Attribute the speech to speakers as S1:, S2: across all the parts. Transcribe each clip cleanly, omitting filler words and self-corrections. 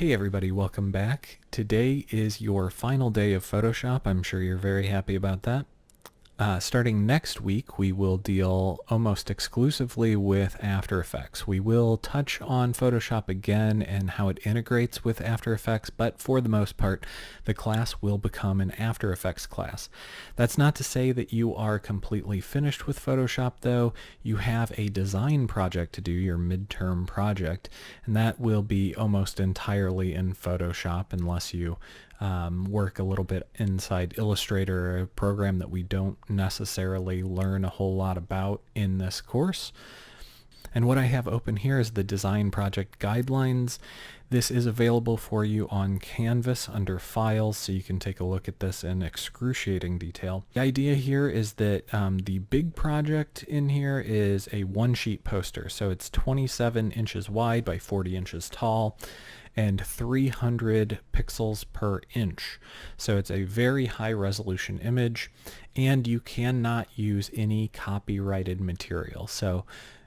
S1: Hey everybody, welcome back. Today is your final day of Photoshop. I'm sure you're very happy about that. Starting next week, we will deal almost exclusively with After Effects. We will touch on Photoshop again and how it integrates with After Effects, but for the most part, the class will become an After Effects class. That's not to say that you are completely finished with Photoshop, though. You have a design project to do, your midterm project, and that will be almost entirely in Photoshop unless you work a little bit inside Illustrator, a program that we don't necessarily learn a whole lot about in this course. And what I have open here is the design project guidelines. This is available for you on Canvas under Files, so you can take a look at this in excruciating detail. The idea here is that the big project in here is a one-sheet poster. So it's 27 inches wide by 40 inches tall and 300 pixels per inch. So it's a very high resolution image, and you cannot use any copyrighted material. So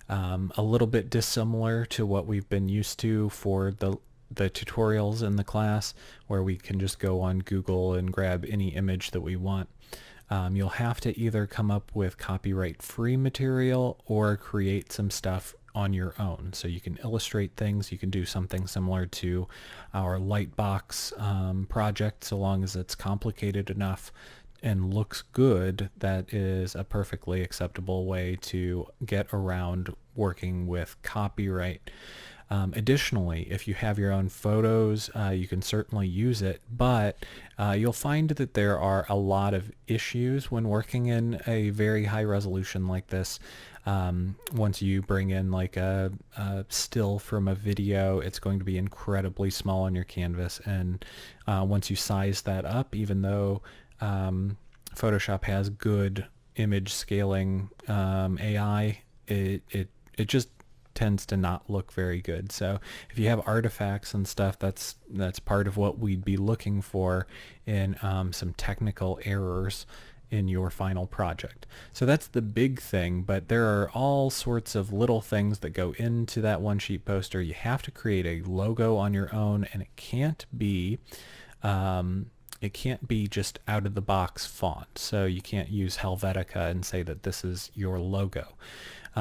S1: a little bit dissimilar to what we've been used to for the tutorials in the class, where we can just go on Google and grab any image that we want. You'll have to either come up with copyright-free material or create some stuff on your own. So you can illustrate things. You can do something similar to our Lightbox project, so long as it's complicated enough and looks good. That is a perfectly acceptable way to get around working with copyright. Additionally, if you have your own photos, you can certainly use it, but you'll find that there are a lot of issues when working in a very high resolution like this. Once you bring in like a still from a video, it's going to be incredibly small on your canvas, and once you size that up, even though Photoshop has good image scaling AI, it just tends to not look very good. So if you have artifacts and stuff, that's part of what we'd be looking for in some technical errors in your final project. So that's the big thing, but there are all sorts of little things that go into that one sheet poster. You have to create a logo on your own, and it can't be just out of the box font. So you can't use Helvetica and say that this is your logo.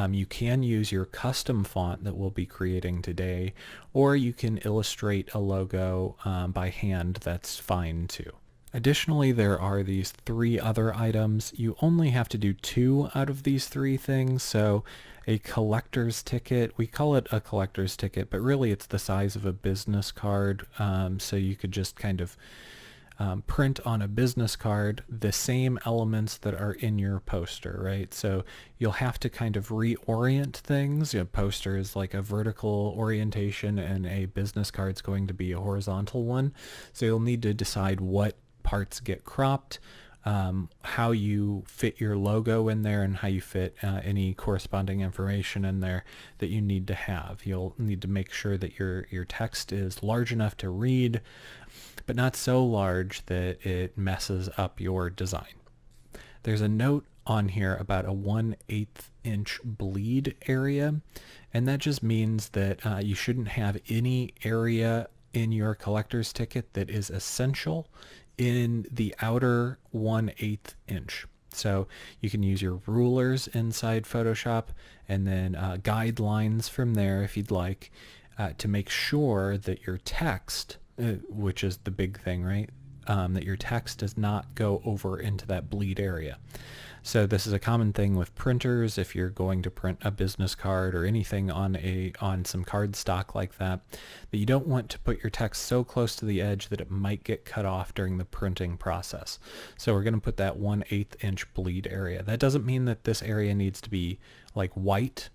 S1: You can use your custom font that we'll be creating today, or you can illustrate a logo by hand. That's fine too. Additionally, there are these three other items. You only have to do two out of these three things. So a collector's ticket, we call it a collector's ticket, but really it's the size of a business card. So you could just kind of print on a business card the same elements that are in your poster, right? So you'll have to kind of reorient things. A poster is like a vertical orientation, and a business card is going to be a horizontal one. So you'll need to decide what parts get cropped, how you fit your logo in there, and how you fit any corresponding information in there that you need to have. You'll need to make sure that your text is large enough to read, but not so large that it messes up your design. There's a note on here about a 1/8 inch bleed area, and that just means that you shouldn't have any area in your collector's ticket that is essential in the outer 1/8 inch. So you can use your rulers inside Photoshop, and then guidelines from there if you'd like, to make sure that your text, which is the big thing, right? That your text does not go over into that bleed area. So this is a common thing with printers. If you're going to print a business card or anything on some card stock like that you don't want to put your text so close to the edge that it might get cut off during the printing process. So we're going to put that 1/8 inch bleed area. That doesn't mean that this area needs to be like white.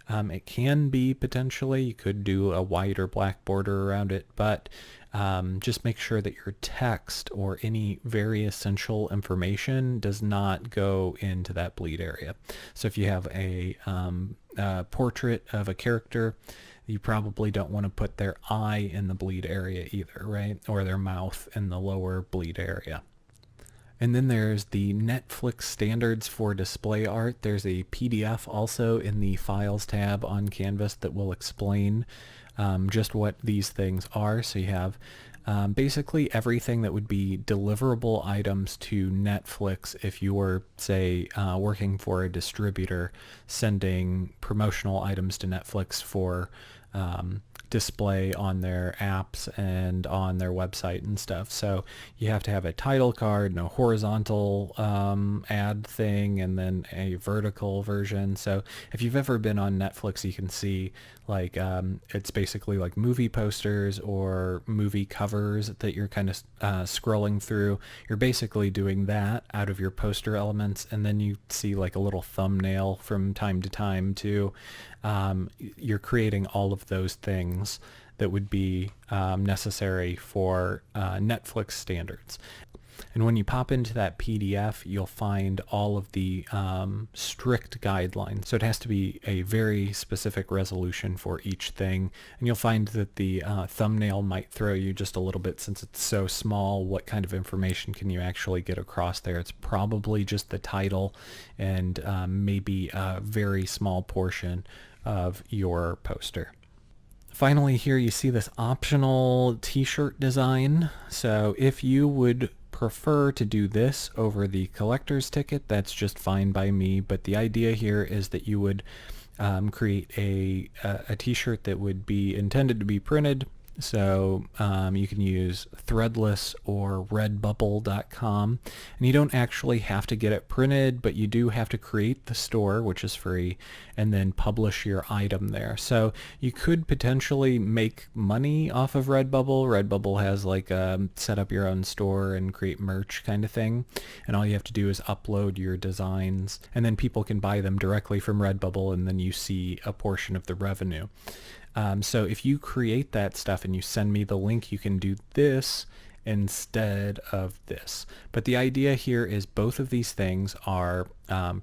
S1: It can be potentially. You could do a white or black border around it, but just make sure that your text or any very essential information does not go into that bleed area. So if you have a portrait of a character, you probably don't want to put their eye in the bleed area either, right? Or their mouth in the lower bleed area. And then there's the Netflix standards for display art. There's a PDF also in the Files tab on Canvas that will explain just what these things are. So you have basically everything that would be deliverable items to Netflix if you were, say, working for a distributor sending promotional items to Netflix for display on their apps and on their website and stuff. So you have to have a title card and a horizontal ad thing and then a vertical version. So if you've ever been on Netflix, you can see like it's basically like movie posters or movie covers that you're kind of scrolling through. You're basically doing that out of your poster elements, and then you see like a little thumbnail from time to time too. You're creating all of those things that would be necessary for Netflix standards. And when you pop into that PDF, you'll find all of the strict guidelines. So it has to be a very specific resolution for each thing. And you'll find that the thumbnail might throw you just a little bit since it's so small. What kind of information can you actually get across there? It's probably just the title and maybe a very small portion of your poster. Finally, here you see this optional t-shirt design. So if you would prefer to do this over the collector's ticket, that's just fine by me. But the idea here is that you would create a t-shirt that would be intended to be printed. So you can use Threadless or Redbubble.com, and you don't actually have to get it printed, but you do have to create the store, which is free, and then publish your item there. So you could potentially make money off of Redbubble. Redbubble has like set up your own store and create merch kind of thing, and all you have to do is upload your designs, and then people can buy them directly from Redbubble, and then you see a portion of the revenue. So if you create that stuff and you send me the link, you can do this instead of this. But the idea here is both of these things are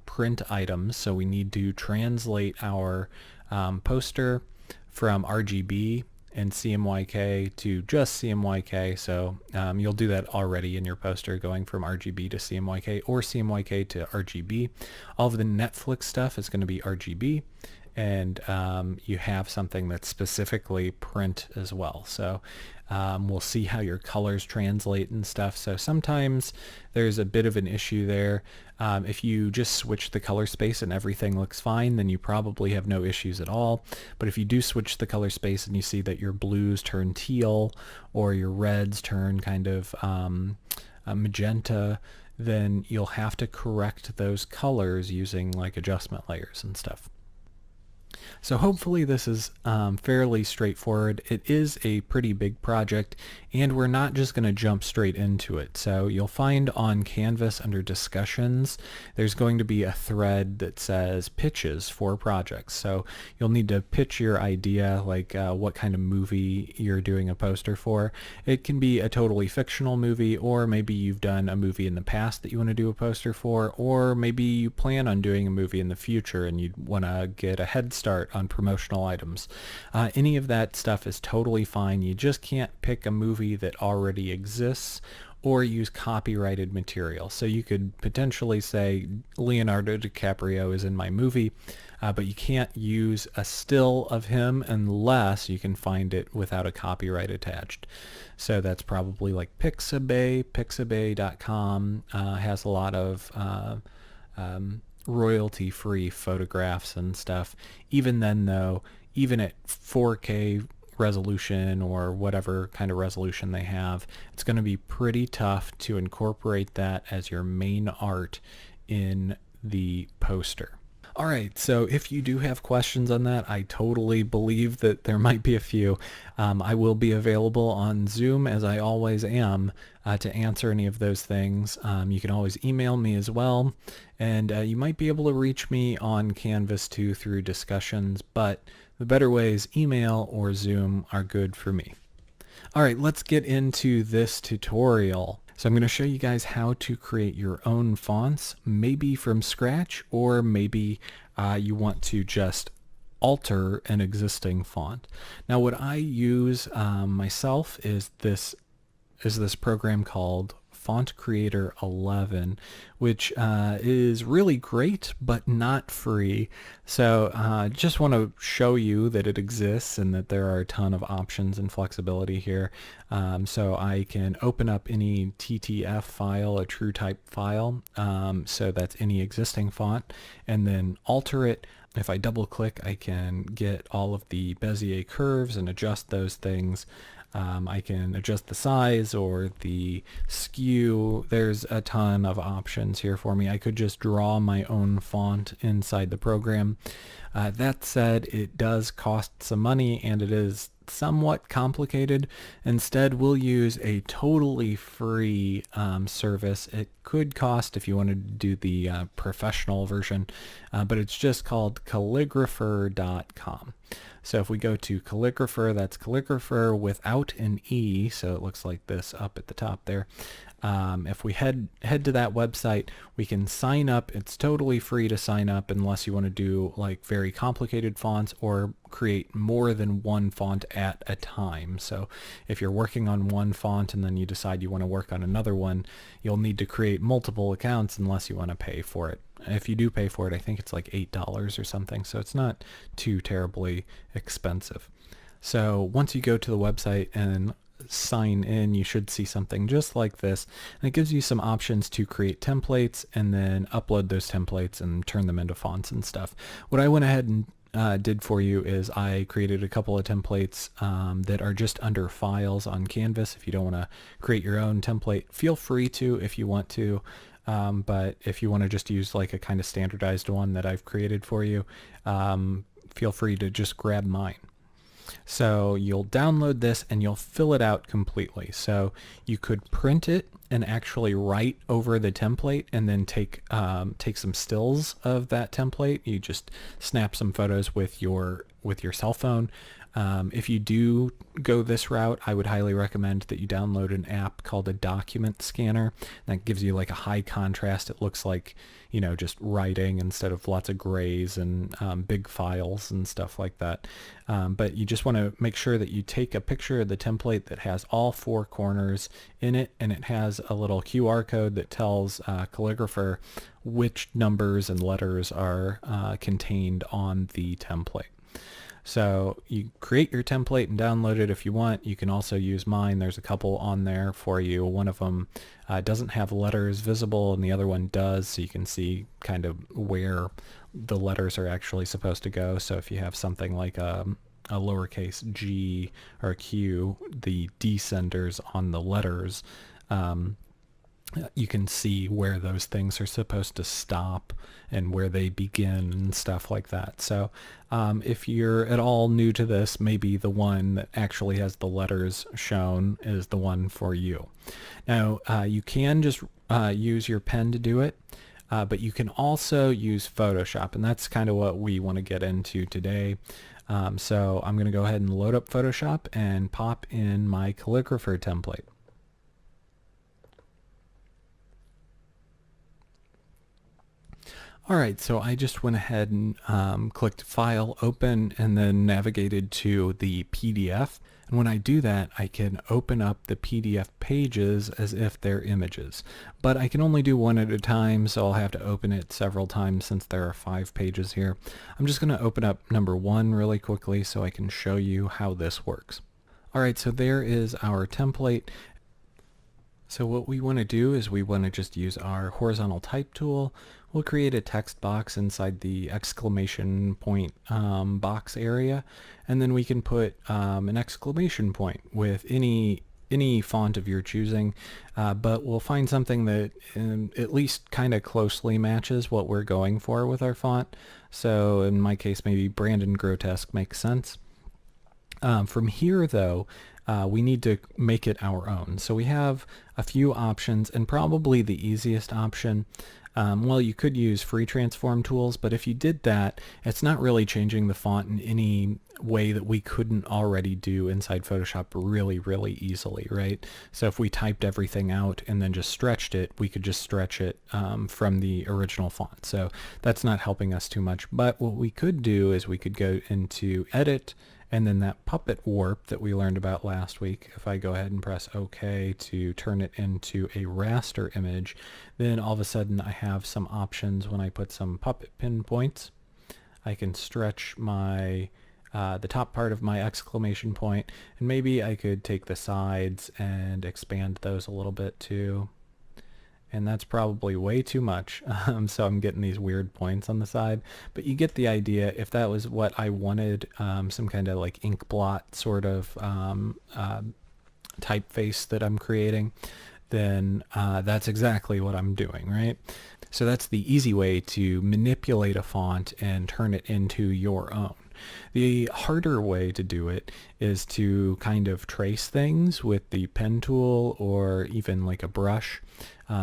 S1: print items. So we need to translate our poster from RGB and CMYK to just CMYK. So you'll do that already in your poster, going from RGB to CMYK or CMYK to RGB. All of the Netflix stuff is going to be RGB. And you have something that's specifically print as well. So we'll see how your colors translate and stuff. So sometimes there's a bit of an issue there. If you just switch the color space and everything looks fine, then you probably have no issues at all. But if you do switch the color space and you see that your blues turn teal or your reds turn kind of magenta, then you'll have to correct those colors using like adjustment layers and stuff. So hopefully this is fairly straightforward. It is a pretty big project, and we're not just going to jump straight into it. So you'll find on Canvas under discussions, there's going to be a thread that says pitches for projects. So you'll need to pitch your idea, like what kind of movie you're doing a poster for. It can be a totally fictional movie, or maybe you've done a movie in the past that you want to do a poster for, or maybe you plan on doing a movie in the future and you want to get a head start on promotional items. Any of that stuff is totally fine. You just can't pick a movie that already exists or use copyrighted material. So you could potentially say Leonardo DiCaprio is in my movie, but you can't use a still of him unless you can find it without a copyright attached. So that's probably like Pixabay. Pixabay.com has a lot of royalty-free photographs and stuff. Even then though, even at 4K resolution or whatever kind of resolution they have, it's going to be pretty tough to incorporate that as your main art in the poster. All right, so if you do have questions on that, I totally believe that there might be a few. I will be available on Zoom, as I always am, to answer any of those things. You can always email me as well, and you might be able to reach me on Canvas too through discussions, but the better ways, email or Zoom, are good for me. All right, let's get into this tutorial. So I'm going to show you guys how to create your own fonts, maybe from scratch, or maybe you want to just alter an existing font. Now what I use myself is this program called Font Creator 11, which is really great, but not free. So just want to show you that it exists and that there are a ton of options and flexibility here. So I can open up any TTF file, a true type file, so that's any existing font, and then alter it. If I double click, I can get all of the Bezier curves and adjust those things. I can adjust the size or the skew. There's a ton of options here for me. I could just draw my own font inside the program. That said, it does cost some money and it is somewhat complicated. Instead, we'll use a totally free service. It could cost if you wanted to do the professional version, but it's just called calligrapher.com. So if we go to Calligrapher, that's Calligrapher without an E, so it looks like this up at the top there. If we head to that website, we can sign up. It's totally free to sign up unless you want to do like very complicated fonts or create more than one font at a time. So if you're working on one font and then you decide you want to work on another one, you'll need to create multiple accounts unless you want to pay for it. If you do pay for it, I think it's like $8 or something, so it's not too terribly expensive. So once you go to the website and sign in, you should see something just like this, and it gives you some options to create templates and then upload those templates and turn them into fonts and stuff. What I went ahead and did for you is I created a couple of templates that are just under files on Canvas. If you don't want to create your own template, feel free to if you want to. But if you want to just use like a kind of standardized one that I've created for you, feel free to just grab mine. So you'll download this and you'll fill it out completely. So you could print it and actually write over the template and then take some stills of that template. You just snap some photos with your cell phone. If you do go this route, I would highly recommend that you download an app called a document scanner. That gives you like a high contrast. It looks like, just writing instead of lots of grays and big files and stuff like that. But you just want to make sure that you take a picture of the template that has all four corners in it, and it has a little QR code that tells Calligrapher which numbers and letters are contained on the template. So you create your template and download it if you want. You can also use mine. There's a couple on there for you. One of them doesn't have letters visible and the other one does, so you can see kind of where the letters are actually supposed to go. So if you have something like a lowercase g or a q, the descenders on the letters, you can see where those things are supposed to stop and where they begin and stuff like that. So if you're at all new to this, maybe the one that actually has the letters shown is the one for you. Now, you can just use your pen to do it, but you can also use Photoshop, and that's kind of what we want to get into today. So I'm going to go ahead and load up Photoshop and pop in my Calligrapher template. Alright, so I just went ahead and clicked File, Open, and then navigated to the PDF. And when I do that, I can open up the PDF pages as if they're images. But I can only do one at a time, so I'll have to open it several times since there are 5 pages here. I'm just going to open up number 1 really quickly so I can show you how this works. Alright, so there is our template. So what we want to do is we want to just use our horizontal type tool. We'll create a text box inside the exclamation point box area, and then we can put an exclamation point with any font of your choosing, but we'll find something that at least kind of closely matches what we're going for with our font. So in my case, maybe Brandon Grotesque makes sense. From here though, we need to make it our own. So we have a few options, and probably the easiest option, well, you could use free transform tools, but if you did that, it's not really changing the font in any way that we couldn't already do inside Photoshop really, really easily, right? So if we typed everything out and then just stretched it, we could just stretch it from the original font. So that's not helping us too much. But what we could do is we could go into Edit And then that puppet warp that we learned about last week, if I go ahead and press OK to turn it into a raster image, then all of a sudden I have some options when I put some puppet pinpoints. I can stretch my the top part of my exclamation point, and maybe I could take the sides and expand those a little bit too. And that's probably way too much, so I'm getting these weird points on the side. But you get the idea. If that was what I wanted, some kind of like ink blot sort of typeface that I'm creating, then that's exactly what I'm doing, right? So that's the easy way to manipulate a font and turn it into your own. The harder way to do it is to kind of trace things with the pen tool or even like a brush,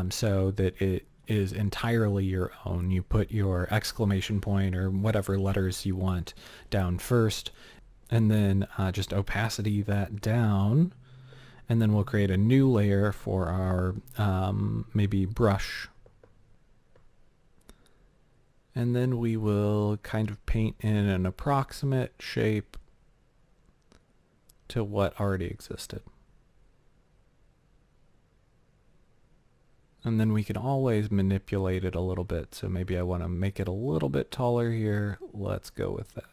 S1: so that it is entirely your own. You put your exclamation point or whatever letters you want down first, and then just opacity that down, and then we'll create a new layer for our maybe brush. And then we will kind of paint in an approximate shape to what already existed. And then we can always manipulate it a little bit. So maybe I want to make it a little bit taller here. Let's go with that.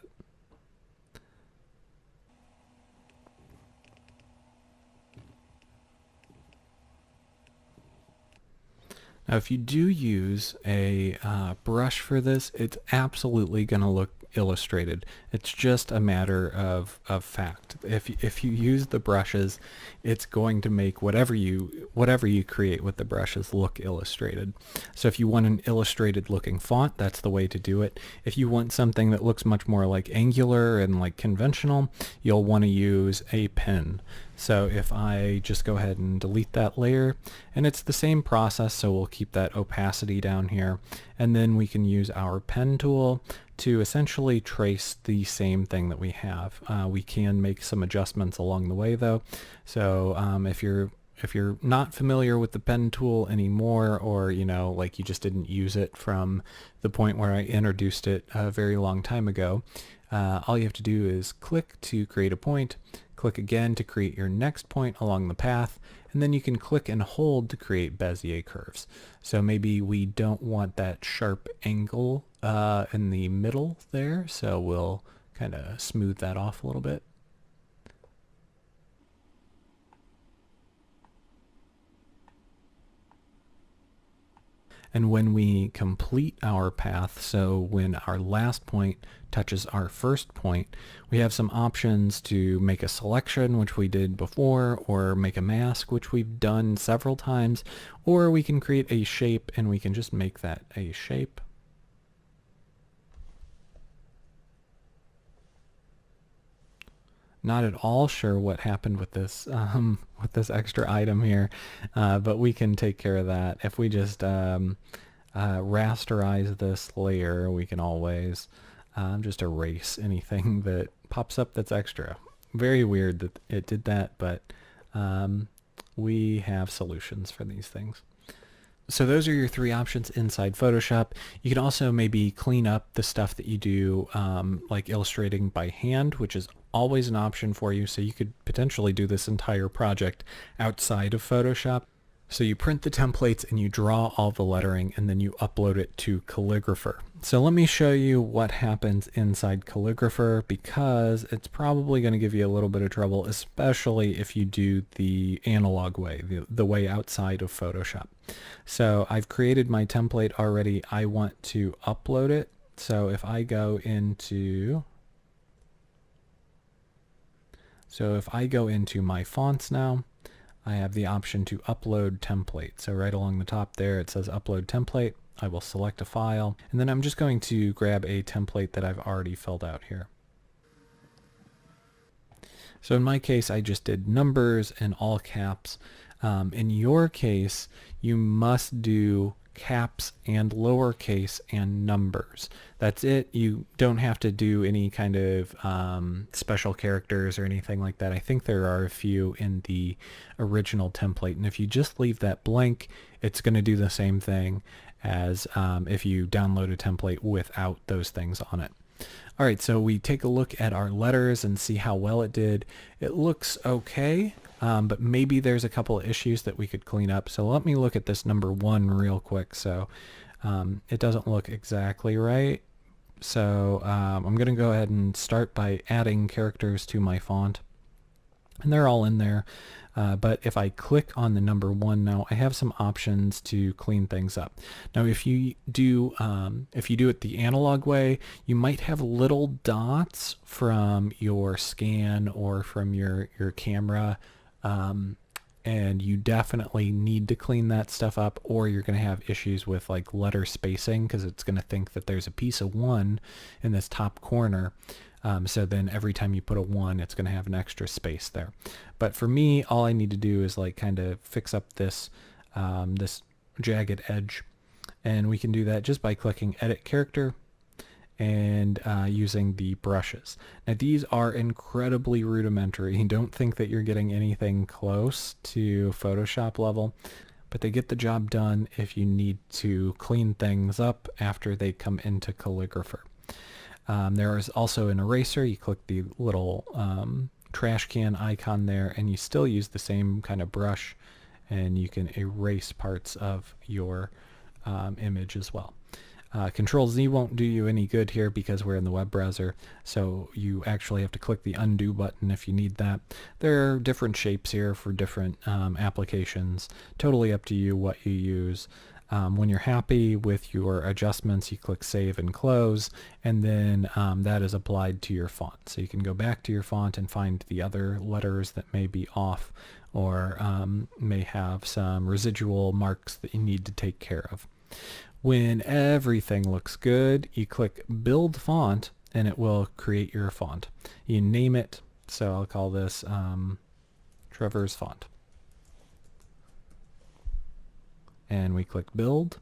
S1: Now, if you do use a brush for this, it's absolutely going to look illustrated. It's just a matter of fact. If you use the brushes, it's going to make whatever you create with the brushes look illustrated. So if you want an illustrated looking font, that's the way to do it. If you want something that looks much more like Angular and like conventional, you'll want to use a pen. So if I just go ahead and delete that layer, and it's the same process, so we'll keep that opacity down here, and then we can use our pen tool to essentially trace the same thing that we have. We can make some adjustments along the way though. So if you're not familiar with the pen tool anymore, or like you just didn't use it from the point where I introduced it a very long time ago, all you have to do is click to create a point, click again to create your next point along the path, and then you can click and hold to create Bezier curves. So maybe we don't want that sharp angle in the middle there, so we'll kind of smooth that off a little bit. And when we complete our path, so when our last point touches our first point, we have some options to make a selection, which we did before, or make a mask, which we've done several times, or we can create a shape and we can just make that a shape. Not at all sure what happened with this extra item here, but we can take care of that. If we just rasterize this layer, we can always just erase anything that pops up that's extra. Very weird that it did that, but we have solutions for these things. So those are your three options inside Photoshop. You can also maybe clean up the stuff that you do, like illustrating by hand, which is always an option for you. So you could potentially do this entire project outside of Photoshop. So you print the templates and you draw all the lettering, and then you upload it to Calligrapher. So let me show you what happens inside Calligrapher, because it's probably going to give you a little bit of trouble, especially if you do the analog way, the way outside of Photoshop. So I've created my template already. I want to upload it. So if I go into my fonts now, I have the option to upload template. So right along the top there, it says upload template. I will select a file, and then I'm just going to grab a template that I've already filled out here. So in my case, I just did numbers and all caps. In your case, you must do caps and lowercase and numbers. That's it. You don't have to do any kind of special characters or anything like that. I think there are a few in the original template, and if you just leave that blank, it's going to do the same thing as if you download a template without those things on it. All right, so we take a look at our letters and see how well it did. It looks okay, but maybe there's a couple of issues that we could clean up. So let me look at this number 1 real quick. So it doesn't look exactly right. So I'm going to go ahead and start by adding characters to my font. And they're all in there. But if I click on the number 1 now, I have some options to clean things up. Now, if you do it the analog way, you might have little dots from your scan or from your camera, and you definitely need to clean that stuff up, or you're going to have issues with like letter spacing because it's going to think that there's a piece of 1 in this top corner. So then every time you put a 1, it's going to have an extra space there. But for me, all I need to do is like kind of fix up this this jagged edge, and we can do that just by clicking Edit Character and using the brushes. Now these are incredibly rudimentary. Don't think that you're getting anything close to Photoshop level, but they get the job done if you need to clean things up after they come into Calligrapher. There is also an eraser. You click the little trash can icon there, and you still use the same kind of brush, and you can erase parts of your image as well. Control Z won't do you any good here because we're in the web browser, so you actually have to click the undo button if you need that. There are different shapes here for different applications. Totally up to you what you use. When you're happy with your adjustments, you click Save and Close, and then that is applied to your font. So you can go back to your font and find the other letters that may be off or may have some residual marks that you need to take care of. When everything looks good, you click Build Font, and it will create your font. You name it, so I'll call this Trevor's Font. And we click Build.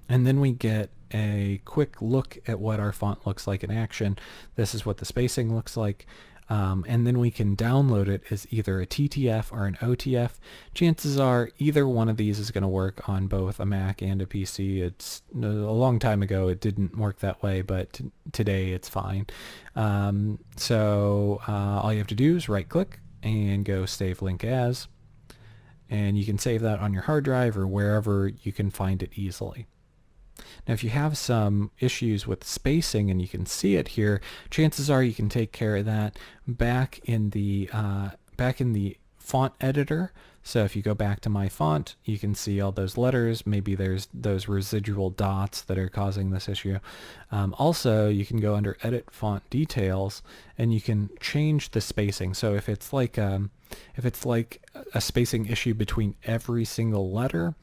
S1: And then we get a quick look at what our font looks like in action. This is what the spacing looks like. And then we can download it as either a TTF or an OTF. Chances are either one of these is going to work on both a Mac and a PC. It's a long time ago it didn't work that way, but today it's fine. So all you have to do is right click and go Save Link As. And you can save that on your hard drive or wherever you can find it easily. Now, if you have some issues with spacing, and you can see it here, chances are you can take care of that back in the font editor. So if you go back to my font, you can see all those letters. Maybe there's those residual dots that are causing this issue. Also, you can go under Edit Font Details, and you can change the spacing. So if it's like a spacing issue between every single letter,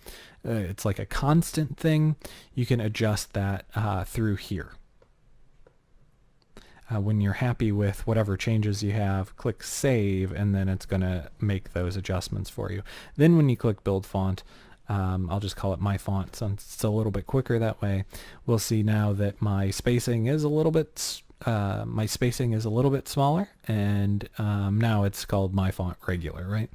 S1: it's like a constant thing, you can adjust that through here. When you're happy with whatever changes you have, click Save, and then it's going to make those adjustments for you. Then when you click Build Font, I'll just call it my font since it's a little bit quicker that way. We'll see now that my spacing is a little bit smaller, and now it's called my font regular, right?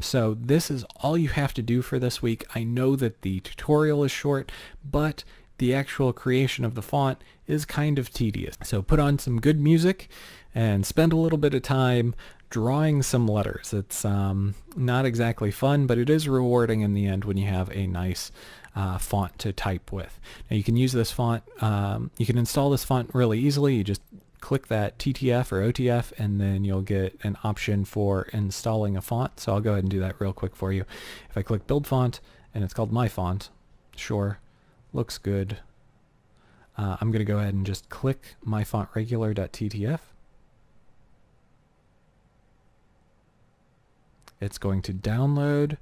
S1: So this is all you have to do for this week. I know that the tutorial is short, but the actual creation of the font is kind of tedious. So put on some good music and spend a little bit of time drawing some letters. It's not exactly fun, but it is rewarding in the end when you have a nice font to type with. Now you can use this font, you can install this font really easily. You just click that TTF or OTF, and then you'll get an option for installing a font. So I'll go ahead and do that real quick for you. If I click Build Font, and it's called my font, sure, looks good. I'm going to go ahead and just click myfontregular.ttf. It's going to download.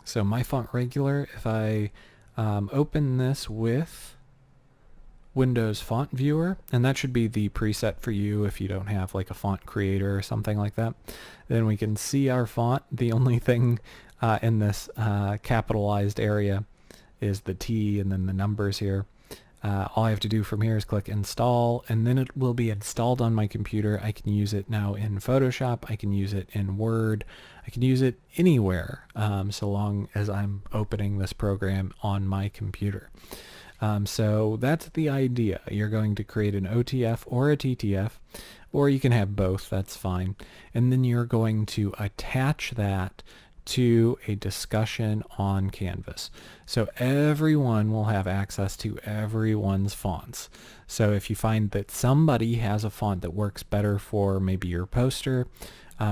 S1: So my font regular, if I open this with Windows Font Viewer, and that should be the preset for you if you don't have like a font creator or something like that, then we can see our font. The only thing in this capitalized area is the T and then the numbers here. All I have to do from here is click install, and then it will be installed on my computer. I can use it now in Photoshop. I can use it in Word. I can use it anywhere, so long as I'm opening this program on my computer. So that's the idea. You're going to create an OTF or a TTF, or you can have both, that's fine. And then you're going to attach that to a discussion on Canvas. So everyone will have access to everyone's fonts. So if you find that somebody has a font that works better for maybe your poster,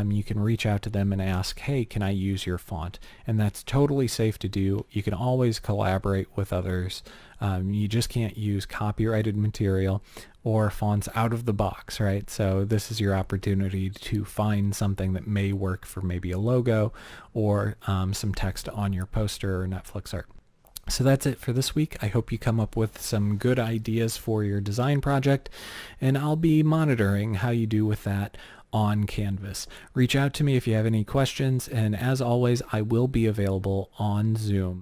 S1: you can reach out to them and ask, hey, can I use your font? And that's totally safe to do. You can always collaborate with others. You just can't use copyrighted material or fonts out of the box, right? So this is your opportunity to find something that may work for maybe a logo or some text on your poster or Netflix art. So that's it for this week. I hope you come up with some good ideas for your design project, and I'll be monitoring how you do with that on Canvas. Reach out to me if you have any questions, and as always, I will be available on Zoom.